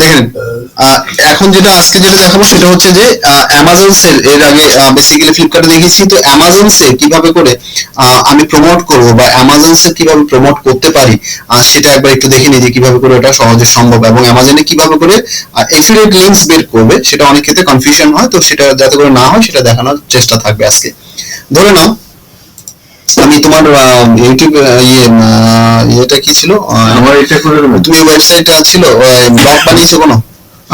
দেখেন এখন যেটা আজকে যেটা দেখাবো সেটা হচ্ছে যে অ্যামাজন সেল। এর আগে বেসিক্যালি ফ্লিপকার্টে দেখেছি, তো অ্যামাজন সেল কিভাবে করে আমি প্রমোট করব বা অ্যামাজন সেল কিভাবে প্রমোট করতে পারি সেটা একবার একটু দেখে নিই যে কিভাবে করে এটা সহজে সম্ভব, এবং অ্যামাজনে কিভাবে করে এফিলিয়েট লিংকস বের করবে সেটা অনেক ক্ষেত্রে কনফিউশন হয়, তো সেটা যাতে করে না হয় সেটা দেখানোর চেষ্টা থাকবে আজকে। ধরে নাও আমি তোমার ইউটিউব ইয়েটা কি ছিল, আমার এটা করে দেবো। তুমি ওয়েবসাইটে ছিল ব্লগ বানিয়েছো কোনো?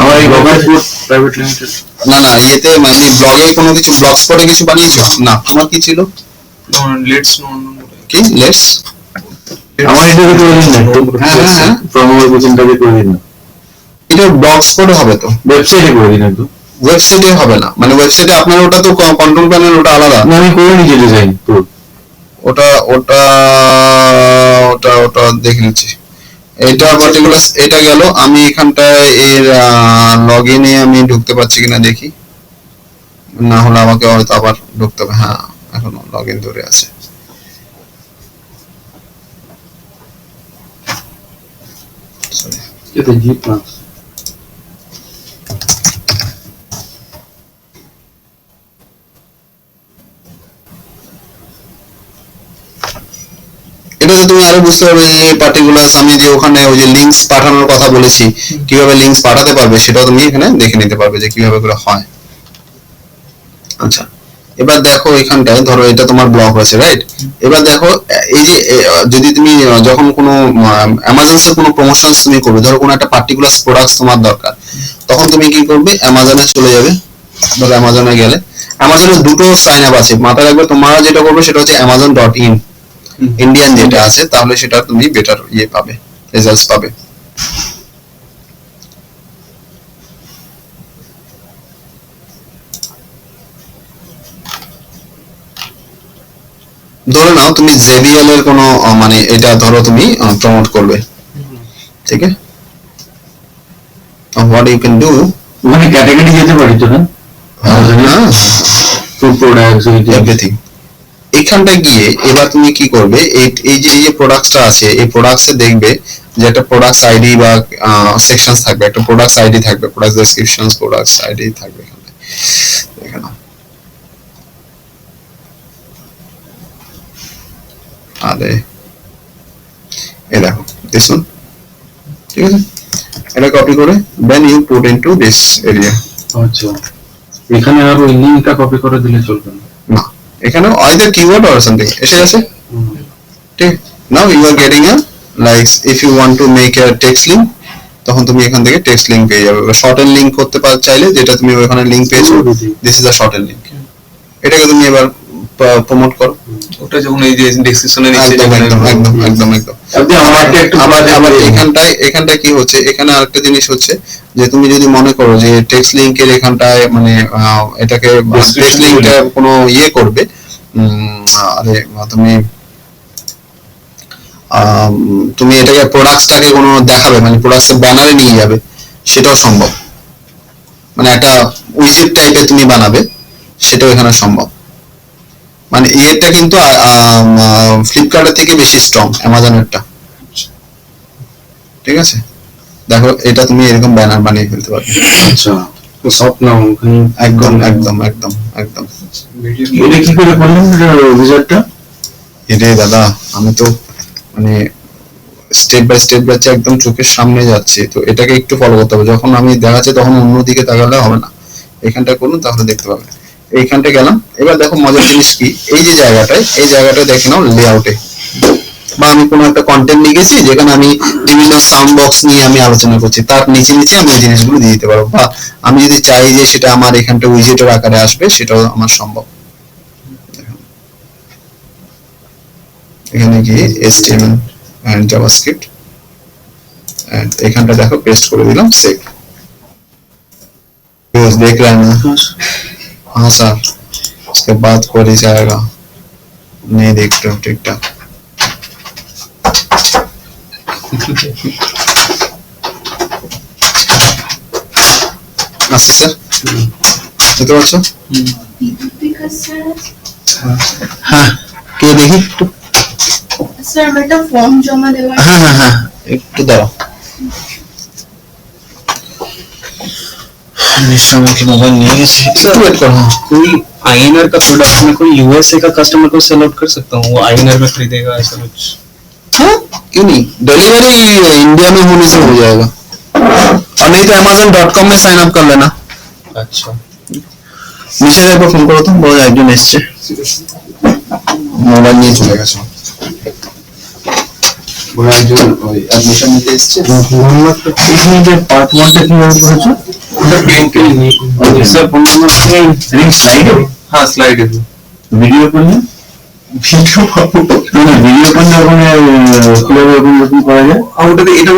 আমার এই রবার্টপুর প্রাইভেট লিমিটেড। না না, ইয়েতে মানে ব্লগে কোনো কিছু ব্লগ স্পটে কিছু বানিয়েছো? না, তোমার কি ছিল? লেটস নো কি লেটস? আমার এটা করে দিন না একটু। হ্যাঁ প্রমোট কোচিংটাকে করে দিন না। এটা ব্লগ স্পটে হবে তো, ওয়েবসাইটে করে দিন একটু। ওয়েবসাইটে হবে না, মানে ওয়েবসাইটে আপনার ওটা তো কন্ট্রোল প্যানেল, ওটা আলাদা। না আমি করে নিয়েছি ডিজাইন পুরো। ওটা ওটা ওটা ওটা দেখে নিচ্ছি। এটা পার্টিকুলার এটা গেল, আমি এখানটায় এর লগইনে আমি ঢুকতে পারছি কিনা দেখি, না হলে আমাকে হয়তো আবার ঢুকতে হবে। হ্যাঁ এখনো লগইন ধরে আছে। এটা জি প্লাস। এটাতে তুমি আরো বুঝতে পারবে যে পার্টিকুলার আমি যে ওখানে ওই যে লিংকস পাঠানোর কথা বলেছি, কিভাবে লিংকস পাঠাতে পারবে সেটাও তুমি এখানে দেখে নিতে পারবে যে কিভাবে করে হয়। আচ্ছা এবার দেখো এখানটায় ধরো এটা তোমার ব্লগ হয়েছে, রাইট? এবার দেখো এই যে যদি তুমি যখন কোনো অ্যামাজনসে কোনো প্রমোশনস তুমি করবে, ধরো কোনো একটা পার্টিকুলার প্রোডাক্টস তোমার দরকার, তখন তুমি কি করবে, অ্যামাজনে চলে যাবে। ধরো অ্যামাজনে গেলে অ্যামাজনের দুটো সাইন আপ আছে, মাথায় রাখবে। তোমরা যেটা করবে সেটা হচ্ছে amazon.in ইন্ডিয়ান যেটা আছে, তাহলে সেটা তুমি বেটার ইয়ে পাবে, রেজাল্টস পাবে। ধরে নাও তুমি জেবিএল এর কোনো মানে এটা ধরো তুমি প্রমোট করবে, ঠিক আছে? হোয়াট ইউ ক্যান ডু, মানে ক্যাটাগরি যেতে পারি তো না? হ্যাঁ ফুড প্রোডাক্টস এভরিথিং। এখানটা গিয়ে এবার তুমি কি করবে, এই যে প্রোডাক্টসটা আছে, এই প্রোডাক্টসে দেখবে যে একটা প্রোডাক্টস আইডি বা সেকশনস থাকবে, একটা প্রোডাক্টস আইডি থাকবে, প্রোডাক্ট ডেসক্রিপশনস প্রোডাক্টস আইডি থাকবে এখানে। এখানে আরে এই দেখো দেখুন, ঠিক আছে? এটা কপি করে দেন you put into this area. আচ্ছা এখানে আর ওই লিংকটা কপি করে দিলে চলবে না? না, এখানে either keyword or something এসে গেছে, ঠিক? Now you are getting a like if you want to make a text link, তখন তুমি এখান থেকে টেক্সট লিংক পেয়ে যাবে। বা শর্ট এন্ড লিংক করতে চাইলে, যেটা তুমি ওখানে লিংক পেয়েছো, this is a short end link, এটাকে তুমি এবার প্রমোট করো। ওটা যখন এই যে ডেসক্রিপশনে নিচে একদম একদম একদম একদম একদম। আপনি আমাকে একটু আবার এখানটায় কি হচ্ছে, এখানে আরেকটা জিনিস হচ্ছে যে তুমি যদি মনে করো যে টেক্সট লিংকের এখানটায় মানে এটাকে টেক্সট লিংকটা কোনো ইয়ে করবে, আরে তুমি তুমি এটাকে প্রোডাক্টসটাকে কোনো দেখাবে, মানে প্রোডাক্টসের ব্যানারে নিয়ে যাবে, সেটাও সম্ভব। মানে একটা উইজেট টাইপের তুমি বানাবে, সেটাও এখানে সম্ভব। মানে এটা কিন্তু ফ্লিপকার্টের থেকে বেশি স্ট্রং অ্যামাজনেরটা, ঠিক আছে? দেখো এটা তুমি এরকম ব্যানার বানিয়ে ফেলতে পারবে। আচ্ছা তো সব নাও একদম একদম একদম একদম। এটা কি করে করলেন রেজাল্টটা? এরে দাদা, আমি তো মানে স্টেপ বাই স্টেপ যাচ্ছে, একদম চোখের সামনে যাচ্ছে, তো এটাকে একটু ফলো করতে হবে। যখন আমি দেখাচ্ছি তখন অন্যদিকে তাকালে হবে না, এখানটা করুন তাহলে দেখতে পাবে। এইখানটা গেলাম, এবার দেখো মজার জিনিস কি, এই যে জায়গাটায়, এই জায়গাটায় দেখে নাও লেআউটে, বা আমি কোনো একটা কন্টেন্ট লিখেছি যেখানে আমি বিভিন্ন সাউন্ড বক্স নিয়ে আমি আলোচনা করছি, তার নিচে নিচে আমি এই জিনিসগুলো দিয়ে দিতে পারবো। বা আমি যদি চাই যে সেটা আমার এখানটা উইজেটের আকারে আসবে, সেটাও আমার সম্ভব। এখানে গিয়ে HTML and JavaScript, and এখানটা দেখো পেস্ট করে দিলাম, সেভ। यूज देख रहे हैं ना? हाँ सर, उसके बाद क्वेरी जाएगा, नहीं देखते हो ठीक ठाक। আচ্ছা স্যার, বুঝতে পারছো? হ্যাঁ কে দেখি একটু, স্যার একটা ফর্ম জমা দেওয়া। হ্যাঁ হ্যাঁ হ্যাঁ একটু দাঁড়াও। निश्चय मोबाइल नहीं है सर वेट करो कोई आईएनआर का प्रोडक्ट मैं कोई यूएसए का कस्टमर को सेल आउट कर सकता हूँ वो आईएनआर में खरीदेगा ऐसा कुछ हाँ क्यों नहीं डिलीवरी इंडिया में होने से हो जाएगा और नहीं तो amazon.com में साइन अप कर लेना अच्छा নিচে একবার ফোন করো তো বড় একজন এসেছে মোবাইল নিয়ে চলে গেছে বড় একজন ওই অ্যাডমিশন নিতে এসেছে इसमें जो पार्ट 1 টা কিভাবে করেছো ওটা প্রিন্ট করে নিয়ে sir phone number ring slide হ্যাঁ স্লাইডে ভিডিও করলে ভিডিও পাবো না ভিডিও করলে ওখানে কিভাবে ওপেন করা যায় আর ওটাতে এটাও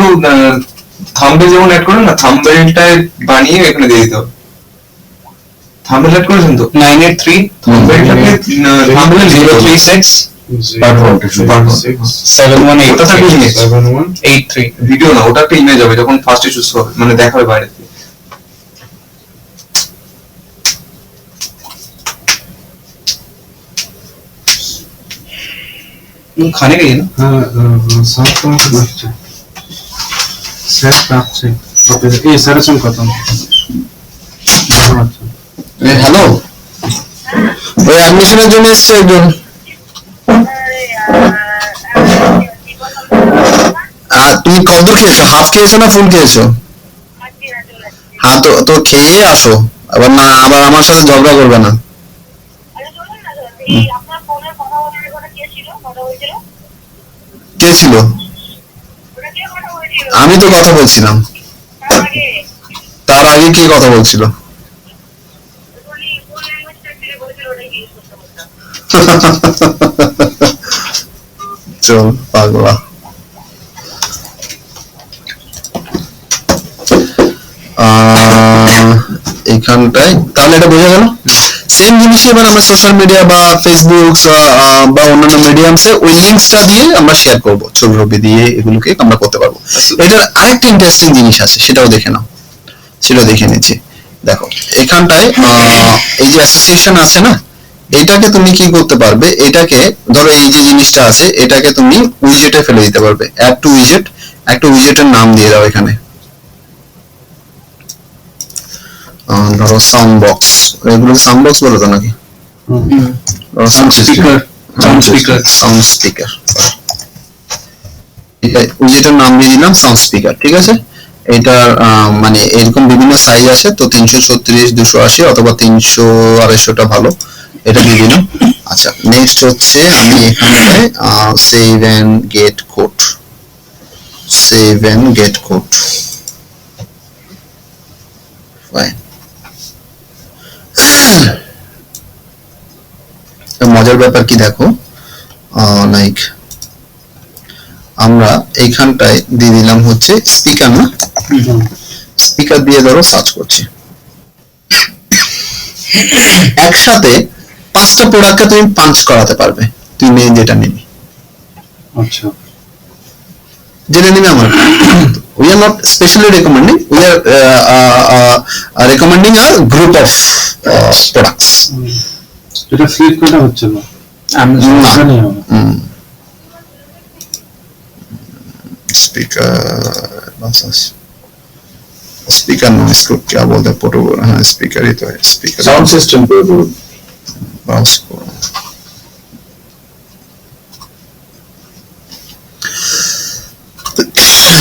থাম্বনেল যেমন অ্যাড করে না থাম্বনেলটা বানিয়ে এখানে দিয়ে দিতে হবে থাম্বনেল অ্যাড করেছেন তো 983 থাম্বনেলটাকে থাম্বনেল 036 পার্ট 718 ওটা একটা ইমেজ 7183 ভিডিও না ওটা একটা ইমেজ হবে যখন ফার্স্টে চুজ হবে মানে দেখাবে বাইরে থেকে खाने का ही है ना हाँ सात का अच्छा सेट आप से ओके ये सारा सम खत्म अच्छा হ্যালো ওই অ্যাডমিশনের জন্য এসেছে একজন তুমি কতদূর খেয়েছো হাফ খেয়েছো না ফুল খেয়েছো হ্যাঁ তো তো খেয়ে আসো আবার না আবার আমার সাথে ঝগড়া করবে না কে ছিল আমি তো কথা বলছিলাম তার আগে কে কথা বলছিল চল পাগলা এইখানটায় তাহলে এটা বোঝা গেল সেম জিনিসই এবার আমরা সোশ্যাল মিডিয়া বা ফেসবুক বা অন্যান্য মিডিয়ামসে ওই লিঙ্কসটা দিয়ে আমরা শেয়ার করব ছবি ছবি দিয়ে এগুলোকে আমরা করতে পারবো এটার আরেকটা ইন্টারেস্টিং জিনিস আছে সেটাও দেখে নাও সেটা দেখে নিচ্ছি দেখো এখানটায় এই যে অ্যাসোসিয়েশন আছে না এটাকে তুমি কি করতে পারবে এটাকে ধরো এই যে জিনিসটা আছে এটাকে তুমি উইজেটে ফেলে দিতে পারবে অ্যাড টু উইজেট একটা উইজেটের নাম দিয়ে দাও এখানে ধরো সাউন্ড বক্স এগুলো সাউন্ড বক্স বলো তো নাকি সাউন্ড স্পিকার সাউন্ড স্পিকার উইজেটের নাম দিয়ে দিলাম সাউন্ড স্পিকার ঠিক আছে এটার মানে এরকম বিভিন্ন সাইজ আছে তো 336 280 অথবা 300 250টা ভালো এটা দিয়ে দিলাম আচ্ছা নেক্সট হচ্ছে আমি এখানে save and get code fine মজার ব্যাপার কি দেখো লাইক আমরা এইখানটায় দিয়ে দিলাম হচ্ছে স্পিকার না স্পিকার দিয়ে ধরো সার্চ করছি একসাথে 5টা প্রোডাক্টকে তুমি পাঞ্চ করাতে পারবে তুই মেয়ে যেটা নিবি अच्छा যেটা নিবি আমার we are not specially recommending we are recommending a group of products এটা ফ্লিপকার্টে হচ্ছে না Amazon জানি না स्पीकर बस स्पीकर नो इसको क्या बोलते हैं फोटो हाँ स्पीकर ही तो है स्पीकर साउंड सिस्टम पे बस को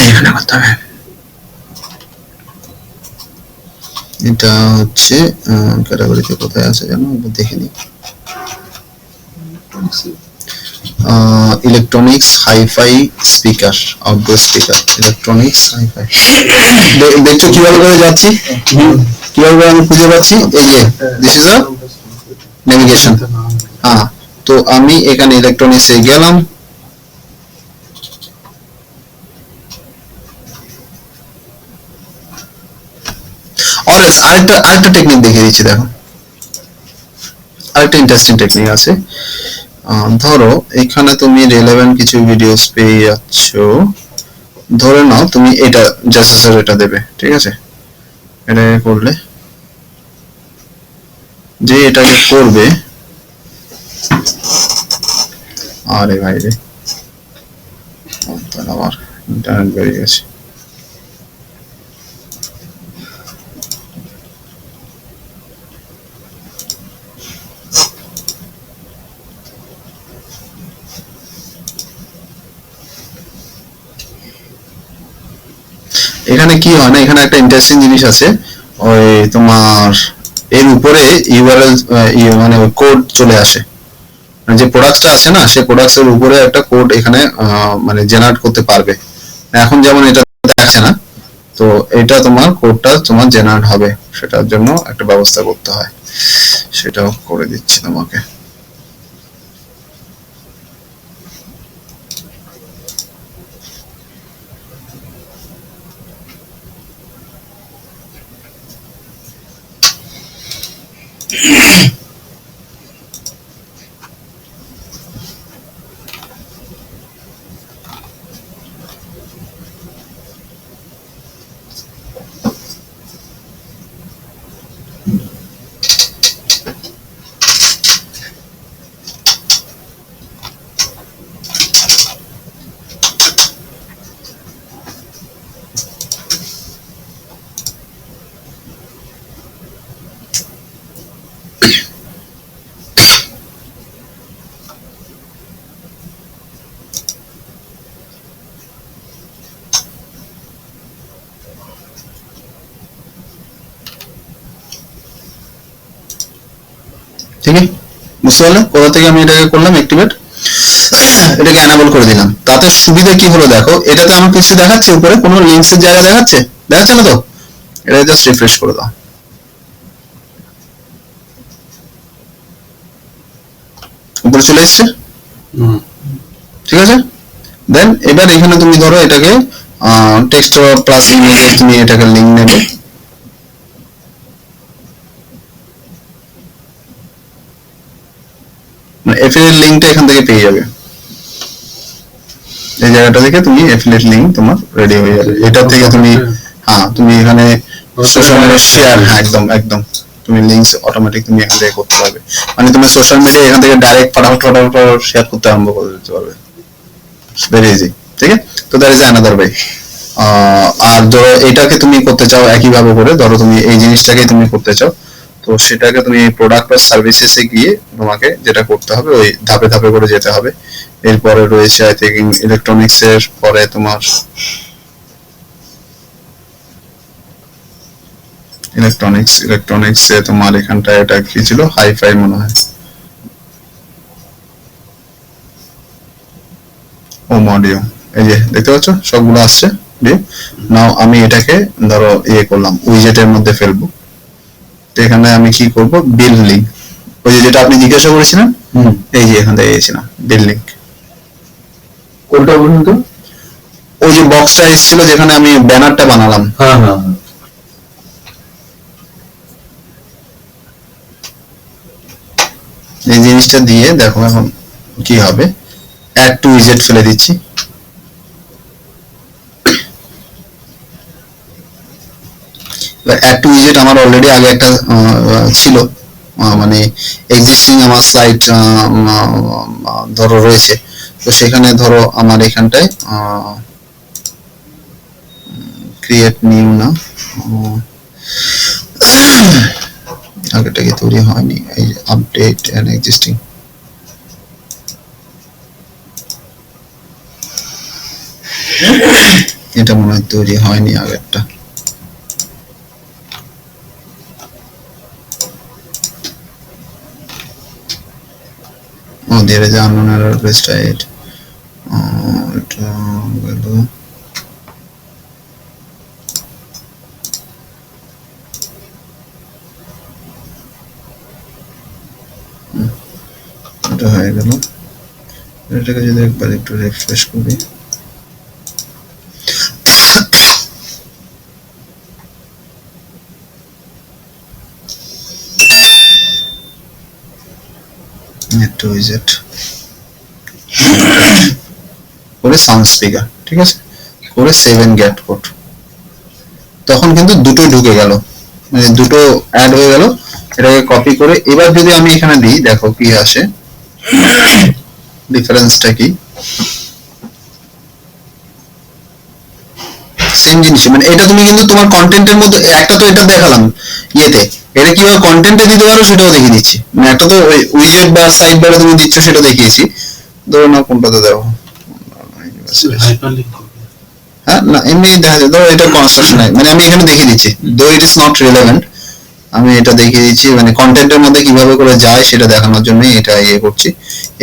এখানে করতে হবে এটা হচ্ছে ক্যাটাগরিতে কোথায় আছে জানো দেখে নিই electronics hi-fi speaker outdoor speaker electronics hi-fi দেখছো কিভাবে করে যাচ্ছি কিভাবে আমি খুঁজে পাচ্ছি এই যে দিস ইজ আ নেভিগেশন হ্যাঁ তো আমি এখানে ইলেকট্রনিক্সে গেলাম অলওয়েজ আরেকটা টেকনিক দেখিয়ে দিচ্ছি দেখো আরেকটা ইন্টারেস্টিং টেকনিক আছে ধরো এখানে তুমি রিলেভেন্ট কিছু ভিডিওস পেয়ে যাচ্ছ ধরে নাও তুমি এটা জাস্টিসের এটা দেবে ঠিক আছে এটা করলে যে এটাকে করবে আরে ভাই রে তাহলে আমার ইন্টারনেট বেরিয়ে গেছে এখানে কি হয় না, এখানে একটা ইন্টারেস্টিং জিনিস আছে, ওই তোমার এর উপরে ইউআরএল মানে কোড চলে আসে, মানে যে প্রোডাক্টটা আছে না সেই প্রোডাক্টস এর উপরে একটা কোড এখানে মানে জেনারেট করতে পারবে। এখন যেমন এটা দেখাচ্ছে না, তো এটা তোমার কোডটা তোমার জেনারেট হবে, সেটার জন্য একটা ব্যবস্থা করতে হয়, সেটাও করে দিচ্ছি তোমাকে। ঠিক আছে, বুঝতে পারলে কোথা থেকে আমি এটাকে করলাম অ্যাক্টিভেট, এটাকে এনাবল করে দিলাম। তাতে সুবিধা কি হলো দেখো, এটাতে আমার কিছু দেখাচ্ছে উপরে, কোনো লিংকস এর জায়গা দেখাচ্ছে, দেখাচ্ছে না তো? এটা জাস্ট রিফ্রেশ করে দাও, উপরে চলে এসছে, ঠিক আছে। দেন এবার এখানে তুমি ধরো এটাকে টেক্সট প্লাস ইমেজেস, তুমি এটাকে লিংক নেবে, এফিলিয়েট লিংকটা এখান থেকে পেয়ে যাবে, এই জায়গাটা থেকে তুমি এফিলিয়েট লিংক তোমার রেডি হয়ে যাবে। এটা থেকে তুমি তুমি এখানে সোশ্যাল মিডিয়া শেয়ার, একদম একদম তুমি লিংকস অটোমেটিক তুমি এখান থেকে করতে পারবে, মানে তুমি সোশ্যাল মিডিয়া এখান থেকে ডাইরেক্ট ফটাফট শেয়ার করতে আরম্ভ করে দিতে পারবে, ভেরি ইজি। ঠিক আছে, তো দ্যাট ইজ অ্যানাদার ওয়ে। আর ধরো এটাকে তুমি করতে চাও একইভাবে করে, ধরো তুমি এই জিনিসটাকে তুমি করতে চাও, তো সেটাকে তুমি প্রোডাক্ট বা সার্ভিসেসে গিয়ে তোমাকে যেটা করতে হবে ওই ধাপে ধাপে করে যেতে হবে। এরপরে রয়েছে আই থিঙ্ক ইলেকট্রনিক্স এর পরে তোমার ইলেকট্রনিক্স এ তোমার এখানটা এটা কি ছিল, হাইফাই মনে হয়, হোম অডিও, এই যে দেখতে পাচ্ছ সবগুলো আসছে। নাও আমি এটাকে ধরো করলাম উইজেটের মধ্যে ফেলবো, তো এখানে আমি কি করব, বিল লিংক, ওই যে যেটা আপনি জিজ্ঞাসা করেছিলেন, এই যে এখান থেকে গেছিলাম বিল লিংক, কোনটা বলুন তো? ওই যে বক্সটা এসেছিল যেখানে আমি ব্যানারটা বানালাম, এই জিনিসটা দিয়ে দেখো এখন কি হবে, অ্যাড টু উইজেট ফেলে দিচ্ছি, অ্যাড টু উইজেট আমার অলরেডি আগে একটা ছিল, মানে এক্সিস্টিং আমার স্লাইড ধরো রয়েছে, তো সেখানে ধরো আমার এখানটায় ক্রিয়েট নিউ না, আগেটা কি তৈরি হয়নি, এই আপডেট এন্ড এক্সিস্টিং, এটা মনে হয় তৈরি হয়নি আগেরটা, there is unknown error placed it এটা হয়ে গেল। এটাকে যদি একবার একটু রিফ্রেশ করি, একটু উইজেট করে সাউন্ড স্পিকার, ঠিক আছে, করে 7 গেট কোড, তখন কিন্তু দুটো ঢুকে গেল, মানে দুটো অ্যাড হয়ে গেল। এটাকে কপি করে এবার যদি আমি এখানে দিই, দেখো কি আসে, ডিফারেন্সটা কি, সেম জিনিস, মানে এটা তুমি কিন্তু তোমার কন্টেন্টের মধ্যে একটা তো এটা দেখালাম ইয়েতে, এটা কিভাবে কন্টেন্টে দিতে পারো সেটাও দেখিয়ে দিচ্ছি, মানে একটা তো উইজেট বা সাইড বারে তুমি দিচ্ছ সেটা দেখিয়েছি, ধরো না কোনটাতে দাও, হ্যাঁ না এমনি দেখা যায় ধরো এটা কনস্ট্রাকশন মানে আমি এখানে দেখিয়ে দিচ্ছি দো ইট ইজ নট রিলেভেন্ট, আমি এটা দেখিয়ে দিচ্ছি মানে কন্টেন্টের মধ্যে কিভাবে করে যায় সেটা দেখানোর জন্য এটা ইয়ে করছি।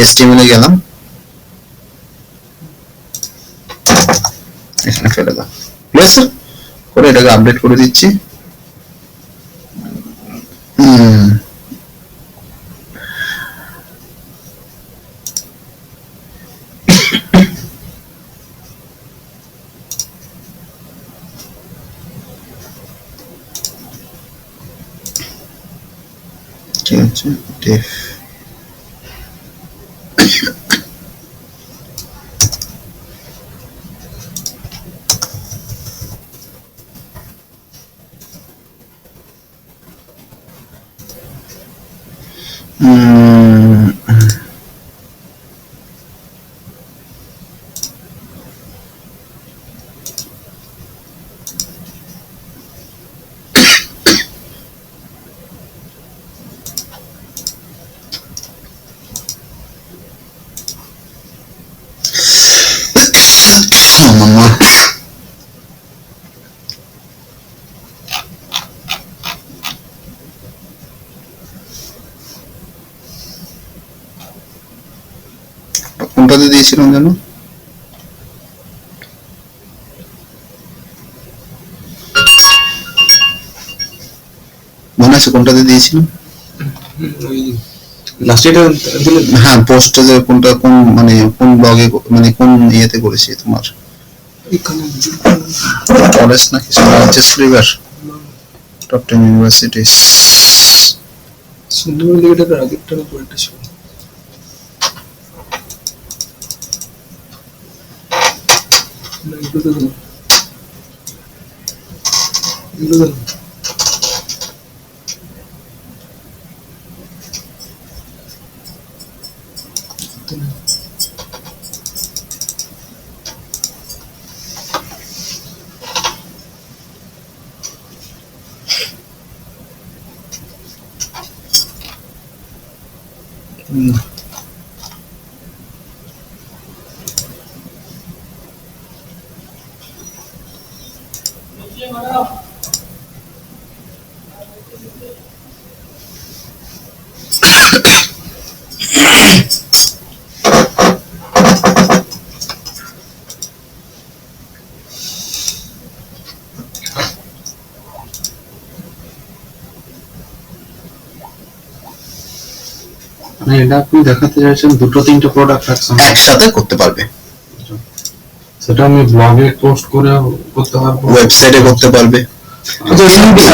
HTML এ গেলাম, এখানে ফেলে দাও, প্লেস করে এটাকে আপডেট করে দিচ্ছি। ঠিক আছে def mamma কোনটাতে দিয়েছিলাম জানো? মনে আছে কোনটাতে দিয়েছিলাম? লাস্ট এটা দিলে হ্যাঁ পোস্টে যে কোনটা কোন মানে কোন ব্লগে মানে কোন ইয়েতে করেছি তোমার এখানে কলেজ নাকি জাস্ট রিভার টপ 10 ইউনিভার্সিটিস সুন্দর লিখেটার আগেরটার উপর একটা ছিল না এগুলো তো এগুলো মানে এটা আপনি দেখাতে চাইছেন দুটো তিনটে প্রোডাক্ট একসঙ্গে একসাথে করতে পারবে, সেটা আমি ব্লগে পোস্ট করে করতে পারবো, ওয়েবসাইটে করতে পারবে, আচ্ছা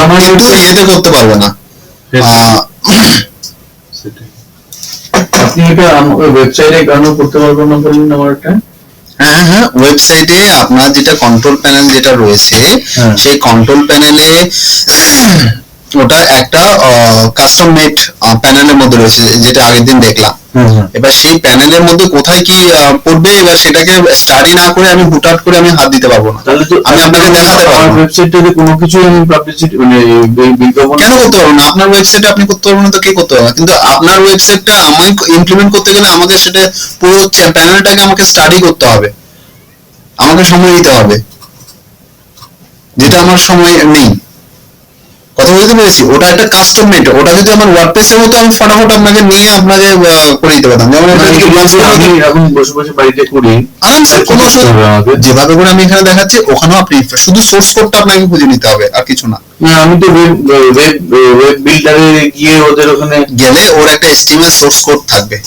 আমার কিন্তু ইয়েতে করতে পারবে না। সেটাই আপনি এটা আমার ওয়েবসাইটে কেন করতে পারবেন না বললেন আমার এটা? হ্যাঁ হ্যাঁ ওয়েবসাইটে আপনার যেটা কন্ট্রোল প্যানেল যেটা রয়েছে সেই কন্ট্রোল প্যানেলে ওটা একটা কাস্টম মেড প্যানেলের মধ্যে রয়েছে যেটা আগের দিন দেখলাম। এবার সেই প্যানেলের মধ্যে কোথায় কি পড়বে এবার সেটাকে স্টাডি না করে আমি হুটহাট করে আমি হাত দিতে পারবো না, তাহলে তো আমি আপনাকে দেখাতে পারবো আমার না। ওয়েবসাইটে কোনো কিছু আমি পাবলিসিটি মানে বিজ্ঞাপন কেন করতে পারবো না? আপনার ওয়েবসাইটে আপনি করতে পারবেন না তো কে করতে পারবে? কিন্তু আপনার ওয়েবসাইটটা আমায় ইমপ্লিমেন্ট করতে গেলে আমাকে সেটা পুরো প্যানেলটাকে আমাকে স্টাডি করতে হবে, আমাকে সময় দিতে হবে, যেটা আমার সময় নেই। কথা বলতে পেরেছি? ওটা একটা কাস্টম মেড, ওটা যদি আমার ওয়ার্ডপ্রেসের মতো আমি ফটাফট আপনাকে নিয়ে আপনাকে করে দিতে পারতাম। যেমন এটা যদি আমি এখন বসে বসে বাড়িতে করি আরামসে কোনো অসুবিধা হবে না। যেভাবে করে আমি এখানে দেখাচ্ছি ওখানেও আপনি শুধু সোর্স কোডটা আপনাকে খুঁজে নিতে হবে আর কিছু না। না আমি তো ওয়েব বিল্ডারে গিয়ে ওদের ওখানে গেলে ওর একটা HTML সোর্স কোড থাকবে,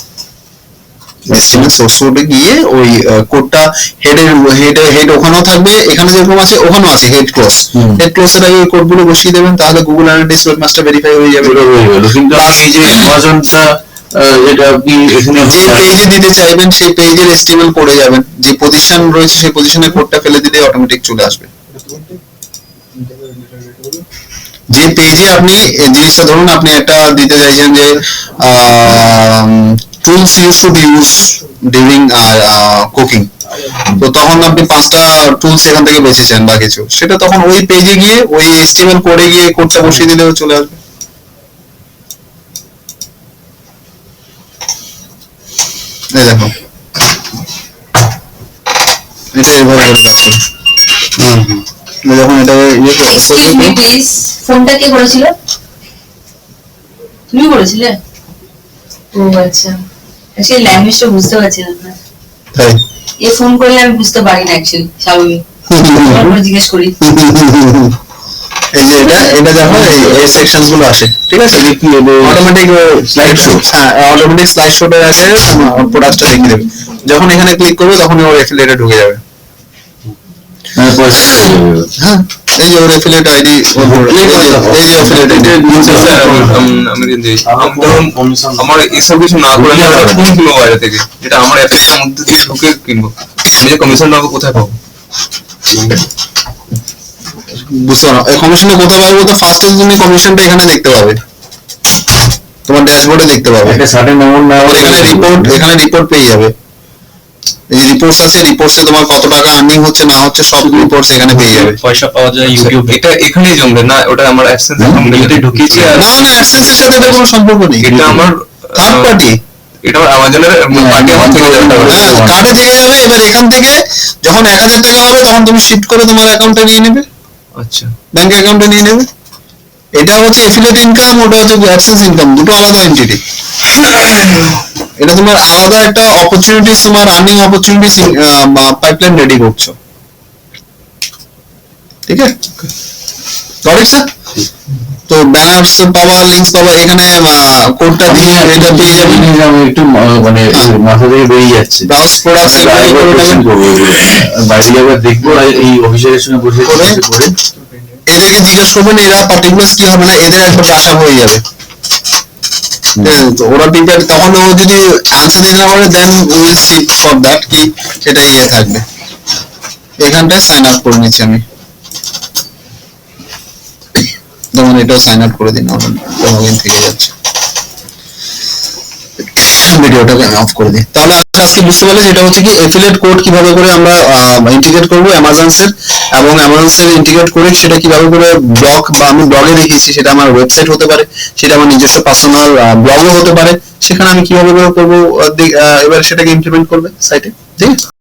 HTML সোর্স কোডে গিয়ে ওই কোডটা হেড ওখানেও থাকবে, এখানে যেরকম আছে ওখানেও আছে হেড ক্লোজ, হেড ক্লোজের আগে ওই কোডগুলো বসিয়ে দেবেন, তাহলে গুগল অ্যানালিটিক্স ওয়েবমাস্টার ভেরিফাই হয়ে যাবে। ওটা হয়ে গেল, কিন্তু আমি এই যে অ্যামাজনটা যেটা আপনি এখানে যে পেজে দিতে চাইবেন সেই পেজের HTML পড়ে যাবেন, যে পজিশন রয়েছে সেই পজিশনের কোডটা ফেলে দিলে অটোমেটিক চলে আসবে। যে পেজে আপনি জিনিসটা ধরুন আপনি একটা দিতে চাইছেন যে tools use to be use during cooking, তো তখন আপনি 5টা টুলস এখান থেকে বেছেছেন বা কিছু, সেটা তখন ওই পেজে গিয়ে ওই HTML কোডে গিয়ে কোডটা বসিয়ে দিলেও চলে আসবে। এই দেখো এটা এভাবে করে কাজ করে। যখন এটা ইয়ে এক্সকিউজ মি প্লিজ, ফোনটা কে করেছিল? তুমি করেছিলে? ও আচ্ছা, অ্যাকচুয়ালি ল্যাঙ্গুয়েজটা বুঝতে পারছিলাম না। তাই এ ফোন করলে আমি বুঝতে পারি না অ্যাকচুয়ালি, স্বাভাবিক। তারপরে জিজ্ঞেস করি। এই যে এটা যখন এই সেকশনস গুলো আসে, ঠিক আছে, অটোমেটিক স্লাইড শো, হ্যাঁ অটোমেটিক স্লাইড শোটা আছে, প্রোডাক্টটা দেখিয়ে দেবে। যখন এখানে ক্লিক করবে তখন ওর এফিলিয়েটে ঢুকে যাবে। হ্যাঁ, এই যে ওর এফিলিয়েট আইডি, এই যে এফিলিয়েট আইডি। আমি আমার এইসব কিছু না করে আমি একটা ফোন কিনবো বাইরে থেকে, যেটা আমার অ্যাপের মধ্যে দিয়ে ঢুকে কিনবো, আমি যে কমিশন পাবো কোথায় পাবো? বুঝতে পারো এই কমিশনটা কোথায় পাবে? তো ফার্স্টে তুমি কমিশনটা এখানে দেখতে পাবে, তোমার ড্যাশবোর্ডে দেখতে পাবে। একটা সার্টেন অ্যামাউন্ট না হলে এখানে রিপোর্ট পেয়ে যাবে। এই যে রিপোর্টস আছে, রিপোর্টসে তোমার কত টাকা আর্নিং হচ্ছে না হচ্ছে সব রিপোর্টস এখানে পেয়ে যাবে। পয়সা পাওয়া যায় ইউটিউবে। এটা এখানেই জমবে না, ওটা আমার অ্যাডসেন্স ভিডিওতে ঢুকিয়েছি আর না না, অ্যাডসেন্সের সাথে এটা কোনো সম্পর্ক নেই, এটা আমার থার্ড পার্টি। এটা আমাজনের পার্টি আমার থেকে যাবে। হ্যাঁ, কার্ডে থেকে যাবে। এবার এখান থেকে যখন 1000 টাকা হবে তখন তুমি শিফট করে তোমার অ্যাকাউন্টে নিয়ে নেবে, আচ্ছা, ব্যাংক অ্যাকাউন্টে নিয়ে নেবে। এটা হচ্ছে এফিলিয়েট ইনকাম, ওটা হচ্ছে অ্যাডসেন্স ইনকাম, দুটো আলাদা এন্টিটি। এটা তোমার আলাদা একটা অপরচুনিটিস, তোমার আর্নিং অপরচুনিটিস পাইপলাইন রেডি করছো, ঠিক আছে? Got it sir? তো ব্যানার্স পাওয়া, লিংকস পাওয়া, এখানে কোডটা দিয়ে এটা পেয়ে যাবে। আমি একটু মানে মাথা থেকে বেরিয়ে যাচ্ছে, ব্রাউজ প্রোডাক্টস বাইরে যাবে দেখবো, আর এই অফিসারের সঙ্গে বসে করে এদেরকে জিজ্ঞাসা করবেন, এরা পার্টিকুলার কি হবে না, এদের একটা ভাষা হয়ে যাবে। তো ওরা প্রিপেয়ার, তখন ও যদি আনসার দিতে না পারে then will see for that কি সেটা ইয়ে থাকবে। এখানটায় সাইন আপ করে নিচ্ছি আমি, যেমন এটাও সাইন আপ করে দিন, লগইন থেকে যাচ্ছে। ভিডিওটাকে আমি অফ করে দিই। তাহলে আজকে বুঝতে পারলে যেটা হচ্ছে কি এফিলিয়েট কোড কিভাবে করে আমরা ইন্টিগ্রেট করব অ্যামাজনসের, এবং অ্যামাজনসের ইন্টিগ্রেট করে সেটা কিভাবে করে ব্লগ, বা আমি ব্লগে দেখিয়েছি, সেটা আমার ওয়েবসাইট হতে পারে, সেটা আমার নিজস্ব পার্সোনাল ব্লগও হতে পারে, সেখানে আমি কিভাবে করে করবো, এবার সেটাকে ইমপ্লিমেন্ট করবে সাইটে, ঠিক আছে?